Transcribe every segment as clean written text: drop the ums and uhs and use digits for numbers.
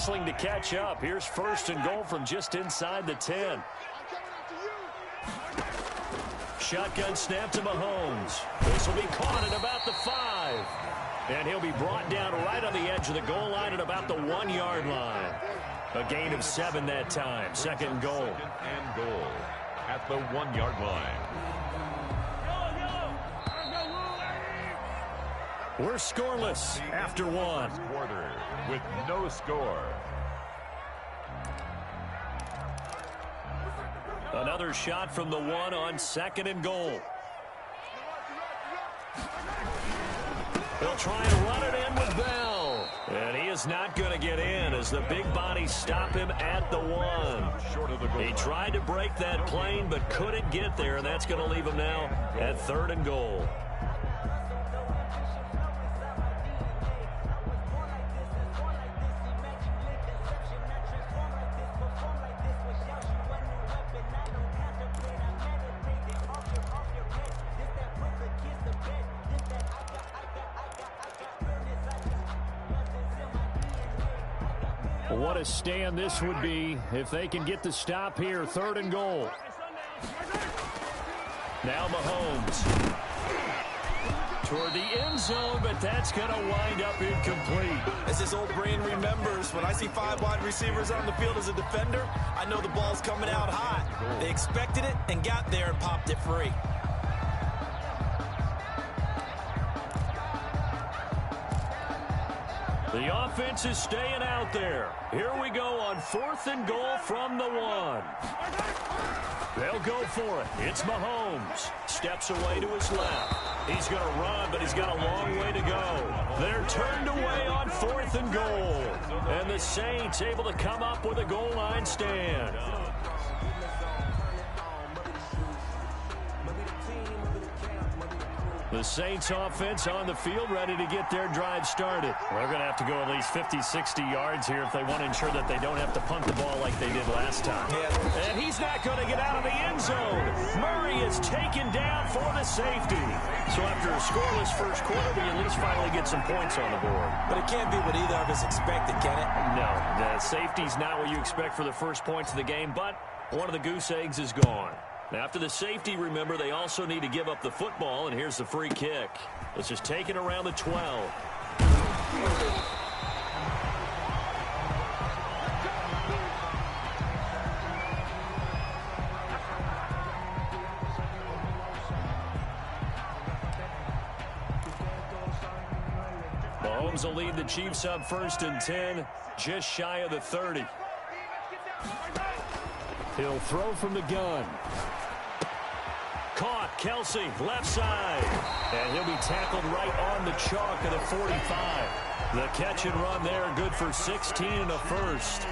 wrestling to catch up. Here's first and goal from just inside the 10. Shotgun snap to Mahomes. This will be caught at about the 5. And he'll be brought down right on the edge of the goal line at about the 1-yard line. A gain of 7 that time. Second and goal. Second and goal at the 1-yard line. We're scoreless after 1. Quarter with no score. Another shot from the 1 on second and goal. They'll try and run it in with Bell. And he is not going to get in as the big bodies stop him at the 1. He tried to break that plane but couldn't get there, and that's going to leave him now at third and goal. What a stand this would be if they can get the stop here. Third and goal. Now Mahomes. Toward the end zone, but that's going to wind up incomplete. As his old brain remembers, when I see 5 wide receivers on the field as a defender, I know the ball's coming out hot. They expected it and got there and popped it free. The offense is staying out there. Here we go on fourth and goal from the 1. They'll go for it. It's Mahomes. Steps away to his left. He's going to run, but he's got a long way to go. They're turned away on fourth and goal. And the Saints able to come up with a goal line stand. The Saints offense on the field ready to get their drive started. They're going to have to go at least 50, 60 yards here if they want to ensure that they don't have to punt the ball like they did last time. And he's not going to get out of the end zone. Murray is taken down for the safety. So after a scoreless first quarter, we at least finally get some points on the board. But it can't be what either of us expected, can it? No, the safety's not what you expect for the first points of the game, but one of the goose eggs is gone. After the safety, remember, they also need to give up the football, and here's the free kick. It's just taken around the 12. Mahomes will lead the Chiefs up first and 10, just shy of the 30. He'll throw from the gun. Caught, Kelsey, left side. And he'll be tackled right on the chalk at a 45. The catch and run there, good for 16 and a first.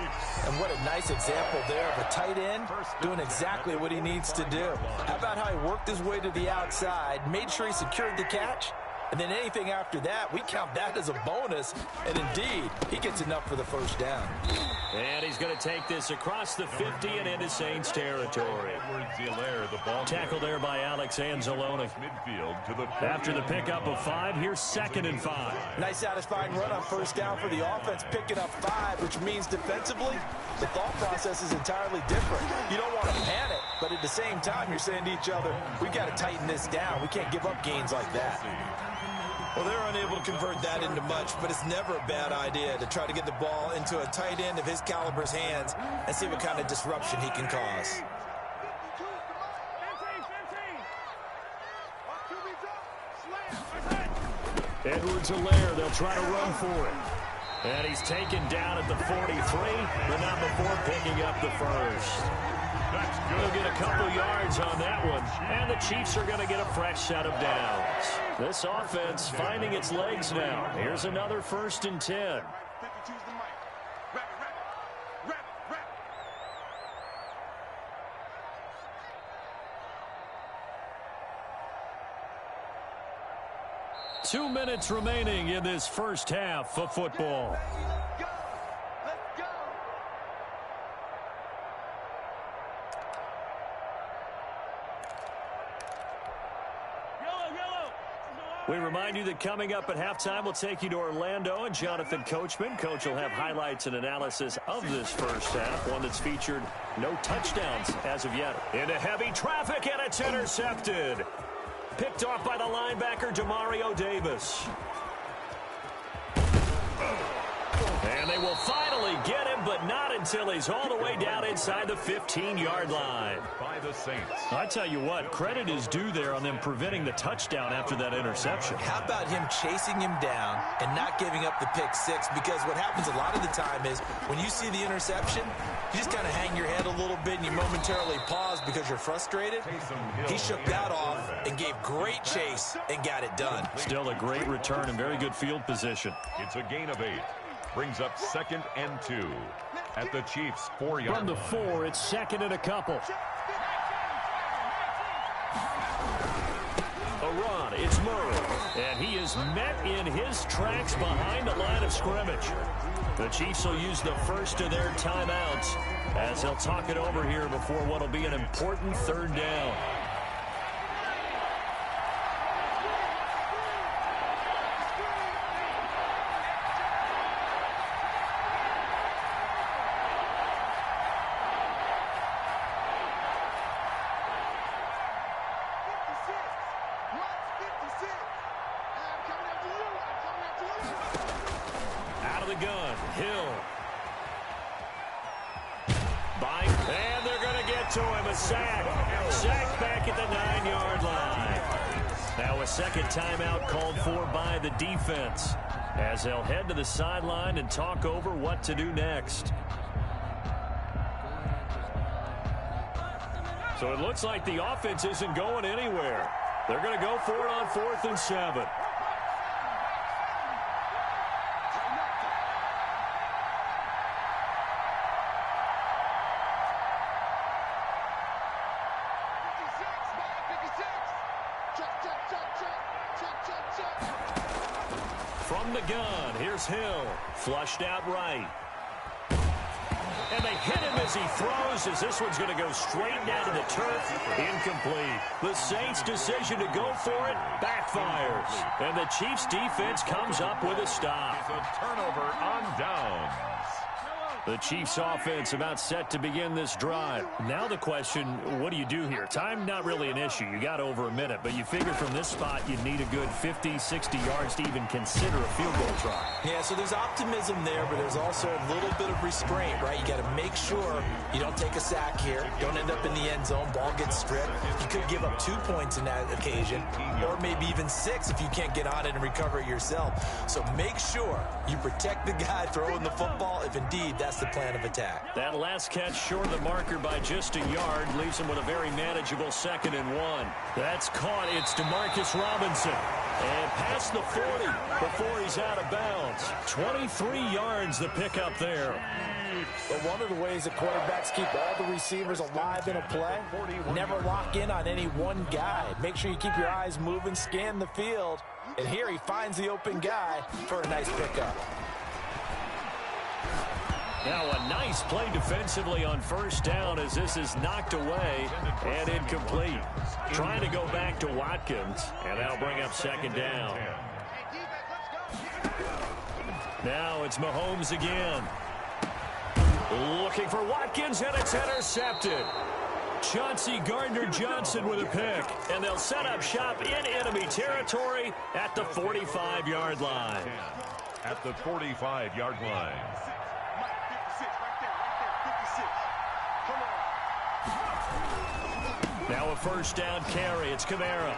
And what a nice example there of a tight end doing exactly what he needs to do. How about how he worked his way to the outside, made sure he secured the catch, and then anything after that, we count that as a bonus. And indeed, he gets enough for the first down. And he's going to take this across the 50 and into Saints territory. Tackle there by Alex Anzalone. After the pickup of 5, here's second and 5. Nice satisfying run on first down for the offense, picking up 5, which means defensively, the thought process is entirely different. You don't want to panic, but at the same time, you're saying to each other, we've got to tighten this down. We can't give up gains like that. Well, they're unable to convert that into much, but it's never a bad idea to try to get the ball into a tight end of his caliber's hands and see what kind of disruption he can cause. Edwards-Helaire, they'll try to run for it. And he's taken down at the 43, but not before picking up the first. He'll get a couple yards on that one, and the Chiefs are going to get a fresh set of downs. This offense finding its legs now. Here's another first and 10. Two minutes remaining in this first half of football. We remind you that coming up at halftime, we'll take you to Orlando and Jonathan Coachman. Coach will have highlights and analysis of this first half, one that's featured no touchdowns as of yet. Into heavy traffic, and it's intercepted. Picked off by the linebacker, Demario Davis. And they will finally get him, but not until he's all the way down inside the 15-yard line. By the Saints. I tell you what, credit is due there on them preventing the touchdown after that interception. How about him chasing him down and not giving up the pick six? Because what happens a lot of the time is when you see the interception, you just kind of hang your head a little bit and you momentarily pause because you're frustrated. He shook that off and gave great chase and got it done. Still a great return and very good field position. It's a gain of 8. Brings up 2nd and 2 at the Chiefs' 4-yard line. From the 4, it's 2nd and a couple. A run, it's Murray, and he is met in his tracks behind the line of scrimmage. The Chiefs will use the first of their timeouts as they'll talk it over here before what will be an important 3rd down. Second timeout called for by the defense as they'll head to the sideline and talk over what to do next. So it looks like the offense isn't going anywhere. They're going to go for it on 4th and 7. From the gun, here's Hill. Flushed out right. And they hit him as he throws, as this one's going to go straight down to the turf. Incomplete. The Saints' decision to go for it backfires. And the Chiefs' defense comes up with a stop. It's a turnover on downs. The Chiefs offense about set to begin this drive. Now the question, what do you do here? Time not really an issue. You got over a minute, but you figure from this spot you need a good 50, 60 yards to even consider a field goal try. Yeah, so there's optimism there, but there's also a little bit of restraint, right? You got to make sure you don't take a sack here. Don't end up in the end zone. Ball gets stripped. You could give up 2 points in that occasion, or maybe even 6 if you can't get on it and recover it yourself. So make sure you protect the guy throwing the football if indeed that's the plan of attack. That last catch short of the marker by just a yard leaves him with a very manageable 2nd and 1. That's caught. It's DeMarcus Robinson. And past the 40 before he's out of bounds. 23 yards the pickup there. But one of the ways that quarterbacks keep all the receivers alive in a play, never lock in on any one guy. Make sure you keep your eyes moving, scan the field. And here he finds the open guy for a nice pickup. Now a nice play defensively on 1st down as this is knocked away and incomplete. Trying to go back to Watkins, and that'll bring up 2nd down. Now it's Mahomes again. Looking for Watkins, and it's intercepted. Chauncey Gardner-Johnson with a pick, and they'll set up shop in enemy territory at the 45-yard line. At the 45-yard line. Now a 1st down carry. It's Kamara.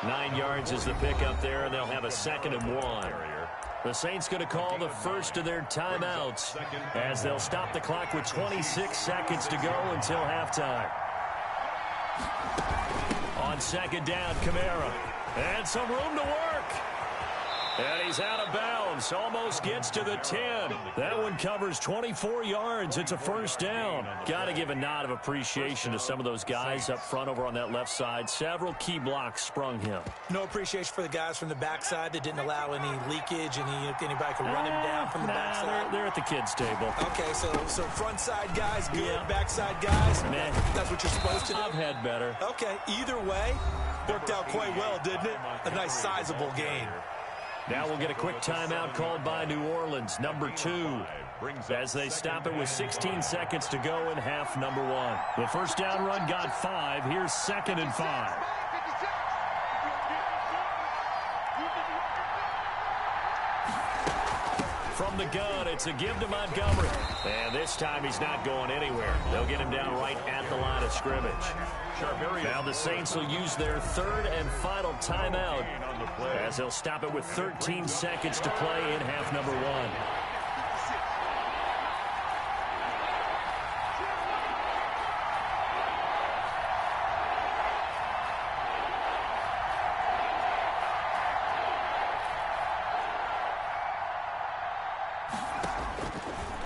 9 yards is the pickup there, and they'll have a 2nd and 1. The Saints going to call the first of their timeouts as they'll stop the clock with 26 seconds to go until halftime. On 2nd down, Kamara. And some room to work. And he's out of bounds. Almost gets to the 10. That one covers 24 yards. It's a 1st down. Got to give a nod of appreciation to some of those guys up front over on that left side. Several key blocks sprung him. No appreciation for the guys from the backside that didn't allow any leakage, anybody could run him down from the backside. They're at the kids' table. Okay, so front side guys, good. Yeah. Backside guys, man, that's what you're supposed to do. I've had better. Okay, either way, Worked out quite well, didn't it? A nice sizable gain. Now we'll get a quick timeout called by New Orleans, number 2, as they stop it with 16 seconds to go in half number 1. The first down run got 5. Here's 2nd and 5. From the gun, it's a give to Montgomery. And this time he's not going anywhere. They'll get him down right at the line of scrimmage. Now the Saints will use their third and final timeout as they'll stop it with 13 seconds to play in half number 1.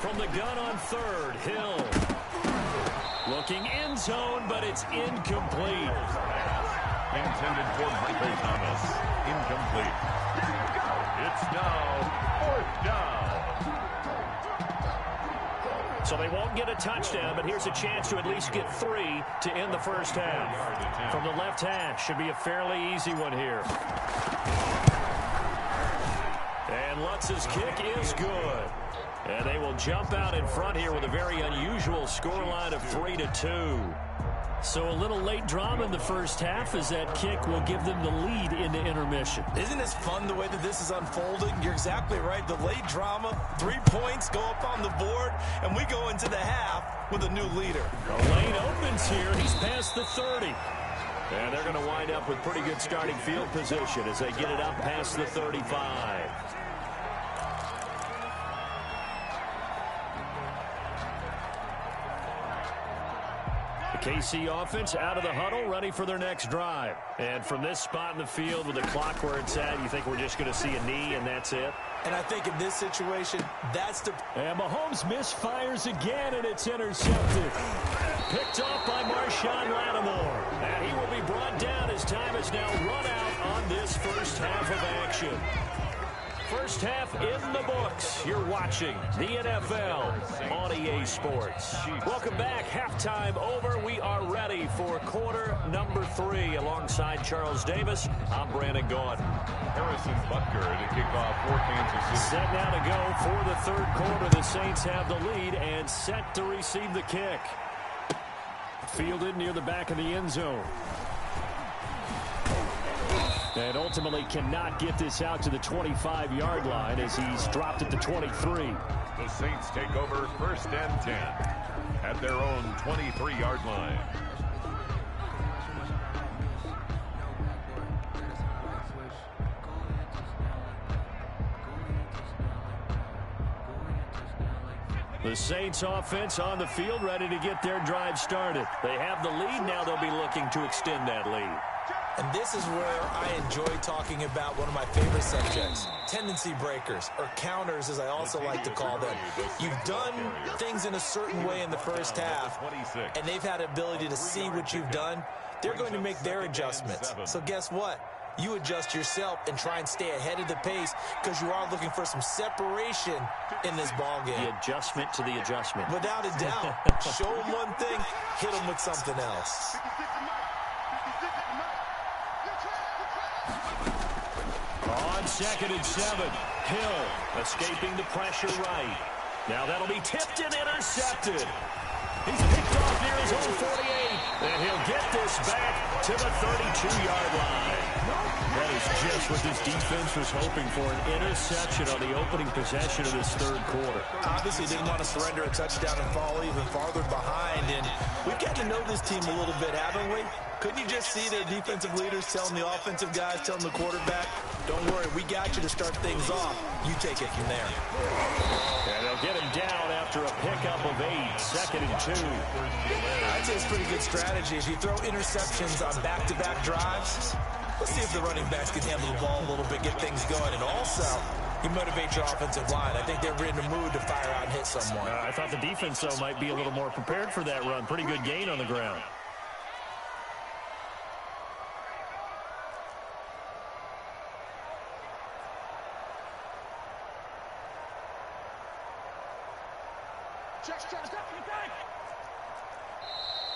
From the gun on third, Hill. Looking end zone, but it's incomplete. Intended for Michael Thomas. Incomplete. It's now 4th down. So they won't get a touchdown, but here's a chance to at least get 3 to end the first half. From the left hash, should be a fairly easy one here. And Lutz's kick is good. And they will jump out in front here with a very unusual scoreline of 3-2. So a little late drama in the first half as that kick will give them the lead into intermission. Isn't this fun the way that this is unfolding? You're exactly right. The late drama, 3 points go up on the board, and we go into the half with a new leader. The lane opens here. He's past the 30. And they're going to wind up with pretty good starting field position as they get it up past the 35. KC offense out of the huddle, ready for their next drive. And from this spot in the field with the clock where it's at, you think we're just going to see a knee and that's it? And I think in this situation, that's the... And Mahomes misfires again, and it's intercepted. Picked off by Marshawn Lattimore. And he will be brought down as time is now run out on this first half of action. First half in the books. You're watching the NFL on EA Sports. Welcome back. Halftime over. We are ready for quarter number 3. Alongside Charles Davis, I'm Brandon Gordon. Harrison Butker to kick off for Kansas City. Set now to go for the third quarter. The Saints have the lead and set to receive the kick. Fielded near the back of the end zone. And ultimately cannot get this out to the 25-yard line as he's dropped at the 23. The Saints take over 1st and 10 at their own 23-yard line. The Saints offense on the field ready to get their drive started. They have the lead. Now they'll be looking to extend that lead. And this is where I enjoy talking about one of my favorite subjects, tendency breakers, or counters as I also like to call them. You've done things in a certain way in the first half, and they've had the ability to see what you've done. They're going to make their adjustments. So guess what? You adjust yourself and try and stay ahead of the pace because you are looking for some separation in this ball game. The adjustment to the adjustment. Without a doubt. Show them one thing, hit them with something else. On 2nd and 7, Hill escaping the pressure right. Now that'll be tipped and intercepted. He's picked off near his own 48, and he'll get this back to the 32-yard line. That is just what this defense was hoping for, an interception on the opening possession of this third quarter. Obviously didn't want to surrender a touchdown and fall even farther behind, and we've got to know this team a little bit, haven't we? Couldn't you just see their defensive leaders telling the offensive guys, telling the quarterback, don't worry, we got you to start things off. You take it from there. And they'll get him down after a pickup of 8, 2nd and 2. I'd say it's pretty good strategy. If you throw interceptions on back-to-back drives, let's see if the running backs can handle the ball a little bit, get things going. And also, you motivate your offensive line. I think they're in the mood to fire out and hit someone. I thought the defense, though, might be a little more prepared for that run. Pretty good gain on the ground.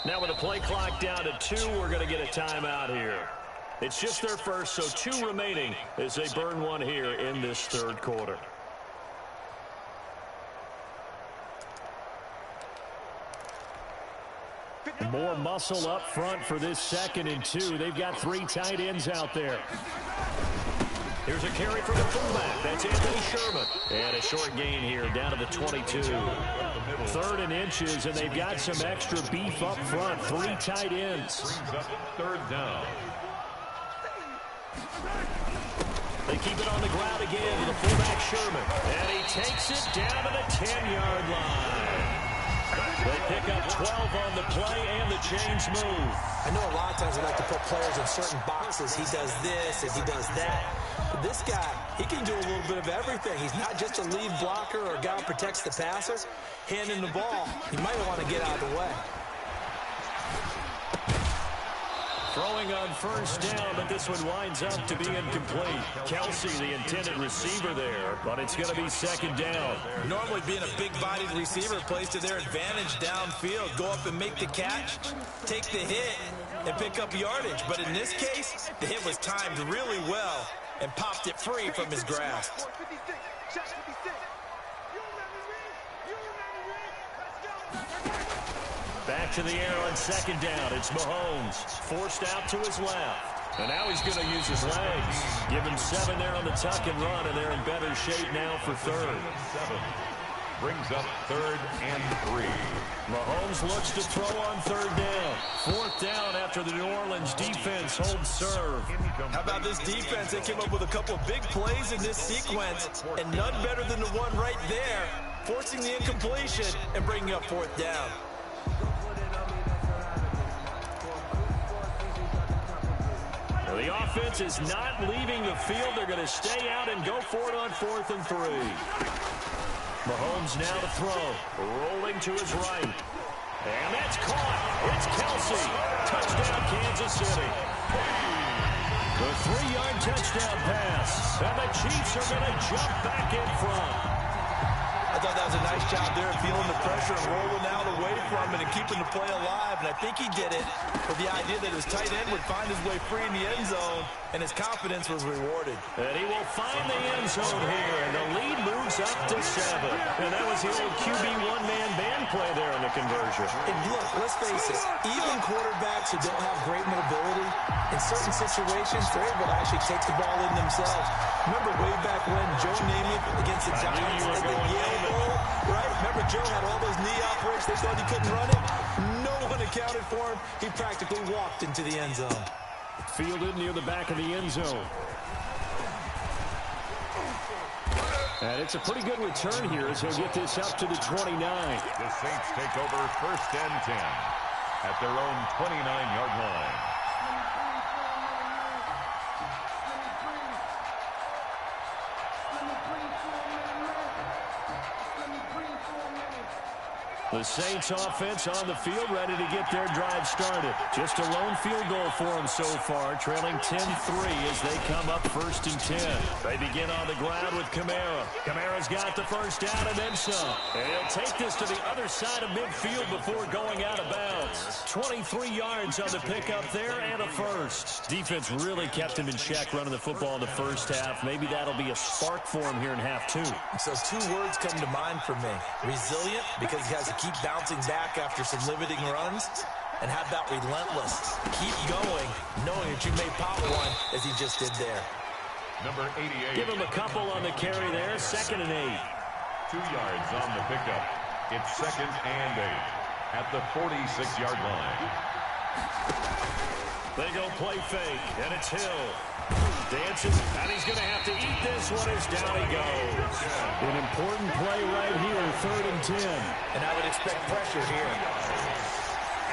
Now with the play clock down to 2, we're going to get a timeout here. It's just their first, so 2 remaining as they burn one here in this third quarter. More muscle up front for this 2nd and 2. They've got 3 tight ends out there. Here's a carry for the fullback. That's Anthony Sherman. And a short gain here down to the 22. 3rd and inches, and they've got some extra beef up front. 3 tight ends. Brings up 3rd down. They keep it on the ground again to the fullback Sherman. And he takes it down to the 10-yard line. They pick up 12 on the play, and the chains move. I know a lot of times we like to put players in certain boxes. He does this and he does that. But this guy, he can do a little bit of everything. He's not just a lead blocker or a guy who protects the passer. Handing the ball, he might want to get out of the way. Throwing on 1st down, but this one winds up to be incomplete. Kelsey, the intended receiver there, but it's going to be 2nd down. Normally being a big-bodied receiver plays to their advantage downfield. Go up and make the catch, take the hit, and pick up yardage. But in this case, the hit was timed really well and popped it free from his grasp. Back to the air on 2nd down. It's Mahomes, forced out to his left. And now he's going to use his legs. Give him 7 there on the tuck and run, and they're in better shape now for 3rd. 7. Brings up 3rd and 3. Mahomes looks to throw on 3rd down. 4th down after the New Orleans defense holds serve. How about this defense? They came up with a couple of big plays in this sequence, and none better than the one right there, forcing the incompletion and bringing up 4th down. The offense is not leaving the field. They're going to stay out and go for it on 4th and 3. Mahomes now to throw. Rolling to his right. And that's caught. It's Kelsey. Touchdown, Kansas City. The 3-yard touchdown pass. And the Chiefs are going to jump back in front. I thought that was a nice job there, feeling the pressure and rolling out away from it and keeping the play alive. And I think he did it with the idea that his tight end would find his way free in the end zone, and his confidence was rewarded. And he will find the end zone here, and the lead moves up to 7. And that was the old QB one-man band play there on the conversion. And look, let's face it, even quarterbacks who don't have great mobility, in certain situations, they're able to actually take the ball in themselves. Remember way back when Joe Namath against the Giants at the Yale Bowl, right? Remember Joe had all those knee operations. They thought he couldn't run it. No one accounted for him. He practically walked into the end zone. Fielded near the back of the end zone. And it's a pretty good return here as he'll get this up to the 29. The Saints take over 1st and 10 at their own 29-yard line. The Saints offense on the field, ready to get their drive started. Just a lone field goal for them so far, trailing 10-3 as they come up 1st and 10. They begin on the ground with Kamara. Kamara's got the 1st down and then some. And he'll take this to the other side of midfield before going out of bounds. 23 yards on the pickup there and a 1st. Defense really kept him in check running the football in the 1st half. Maybe that'll be a spark for him here in half 2. So 2 words come to mind for me. Resilient, because he has to keep bouncing back after some limiting runs. And how about relentless? Keep going, knowing that you may pop one as he just did there. Number 88. Give him a couple on the carry there. 2nd and 8. 2 yards on the pickup. It's 2nd and 8 at the 46-yard line. They go play fake, and it's Hill. Dances, and he's going to have to eat this one as down he goes. An important play right here, 3rd and 10. And I would expect pressure here.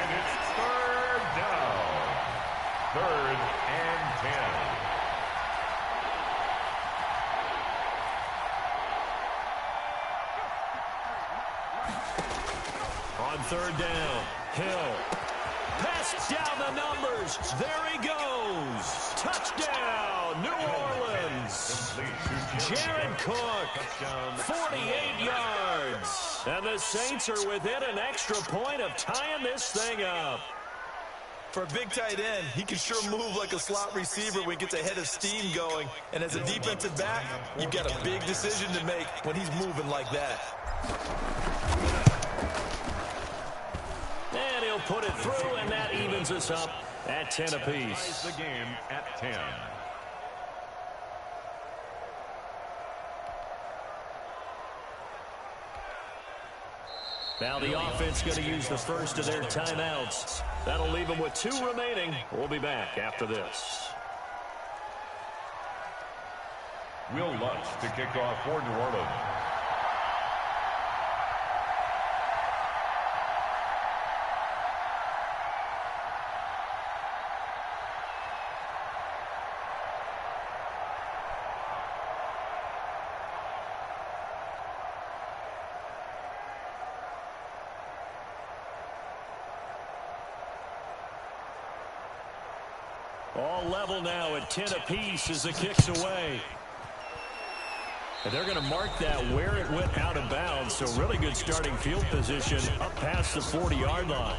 And it's 3rd down. 3rd and 10. On 3rd down, Hill. Pass down the numbers. There he goes. Touchdown, New Orleans. Jared Cook, 48 yards. And the Saints are within an extra point of tying this thing up. For a big tight end, he can sure move like a slot receiver when he gets a head of steam going. And as a defensive back, you've got a big decision to make when he's moving like that. And he'll put it through, and that evens us up at 10 apiece. The game at 10. Now the offense going to use the first of their timeouts. That'll leave them with 2 remaining. We'll be back after this. Will Lutz to kick off for New Orleans. All level now at 10 apiece as the kick's away. And they're going to mark that where it went out of bounds. So really good starting field position up past the 40-yard line.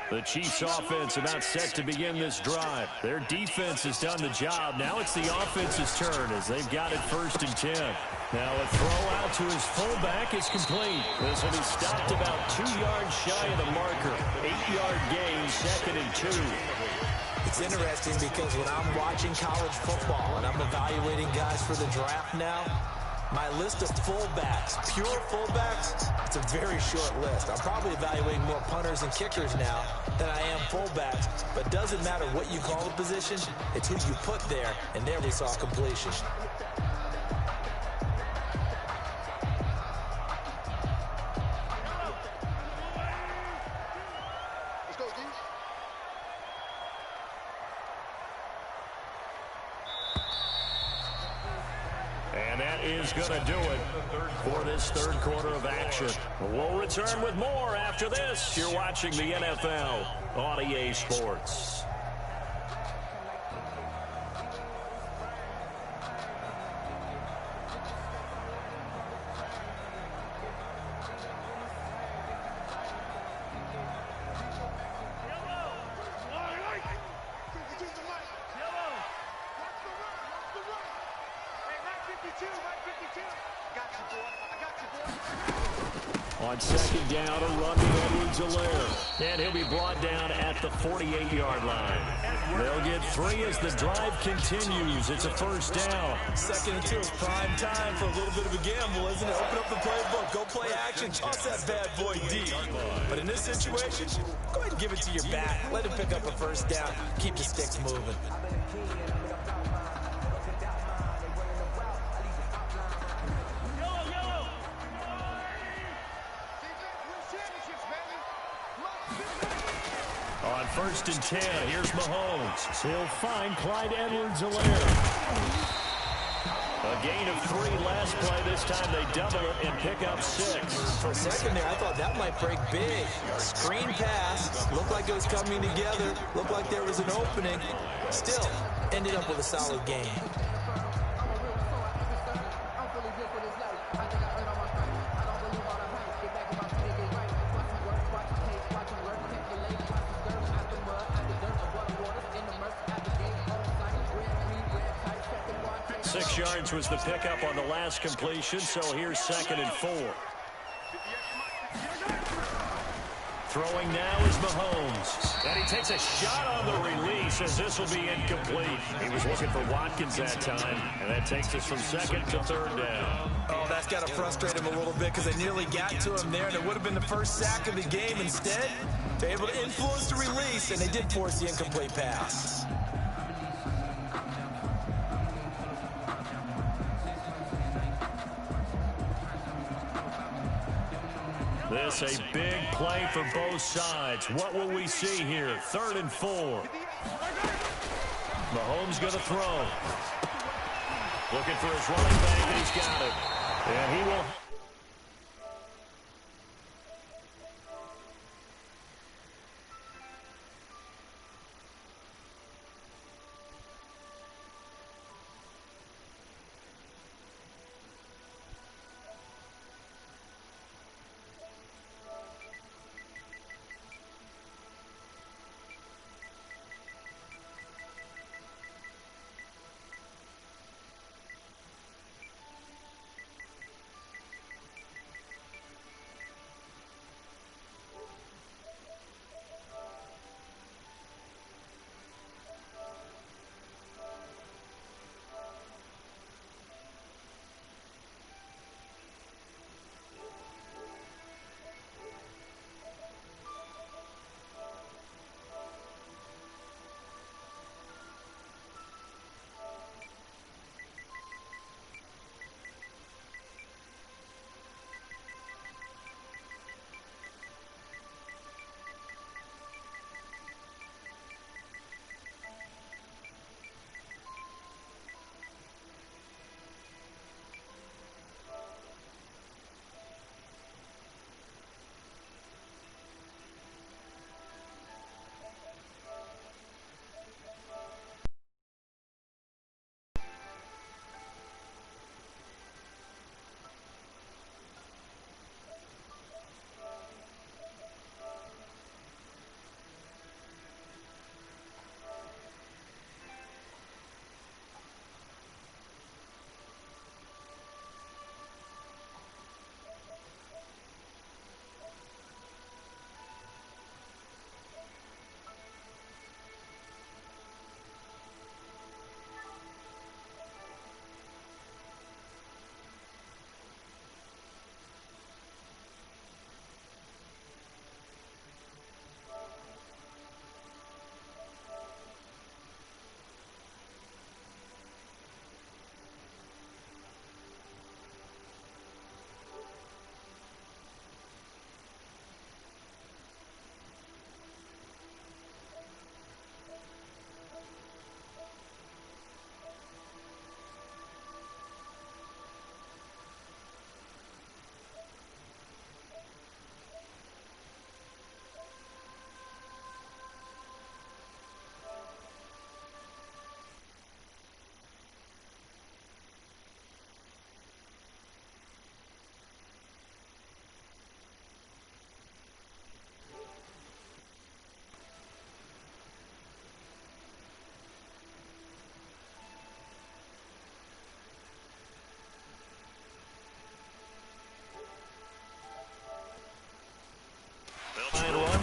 The Chiefs offense about set to begin this drive. Their defense has done the job. Now it's the offense's turn as they've got it 1st and 10. Now a throw out to his fullback is complete. This will be stopped about 2 yards shy of the marker. 8-yard gain, 2nd and 2. It's interesting because when I'm watching college football and I'm evaluating guys for the draft now, my list of fullbacks, pure fullbacks, it's a very short list. I'm probably evaluating more punters and kickers now than I am fullbacks, but it doesn't matter what you call the position, it's who you put there, and there we saw completion. And that is going to do it for this 3rd quarter of action. We'll return with more after this. You're watching the NFL on EA Sports. On 2nd down, a run to Edwards-Helaire. And he'll be brought down at the 48-yard line. They'll get 3 as the drive continues. It's a 1st down. 2nd and 2 is prime time for a little bit of a gamble, isn't it? Open up the playbook, go play action, toss that bad boy deep. But in this situation, go ahead and give it to your back. Let him pick up a 1st down. Keep the sticks moving. On 1st and 10, here's Mahomes. He'll find Clyde Edwards-Helaire. A gain of 3 last play. This time they double it and pick up 6. For a second there, I thought that might break big. Screen pass. Looked like it was coming together. Looked like there was an opening. Still, ended up with a solid game. 6 yards was the pickup on the last completion, so here's 2nd and 4. Throwing now is Mahomes. And he takes a shot on the release as this will be incomplete. He was looking for Watkins that time, and that takes us from 2nd to 3rd down. Oh, that's got to frustrate him a little bit because they nearly got to him there, and it would have been the first sack of the game. Instead, they're able to influence the release, and they did force the incomplete pass. This a big play for both sides. What will we see here? 3rd and 4. Mahomes going to throw. Looking for his running back, and he's got it. And he will...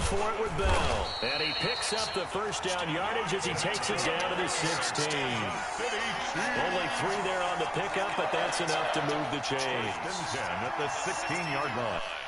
For it with Bell. And he picks up the first down yardage as he takes it down to the 16. Only 3 there on the pickup, but that's enough to move the chains. At the 16-yard line.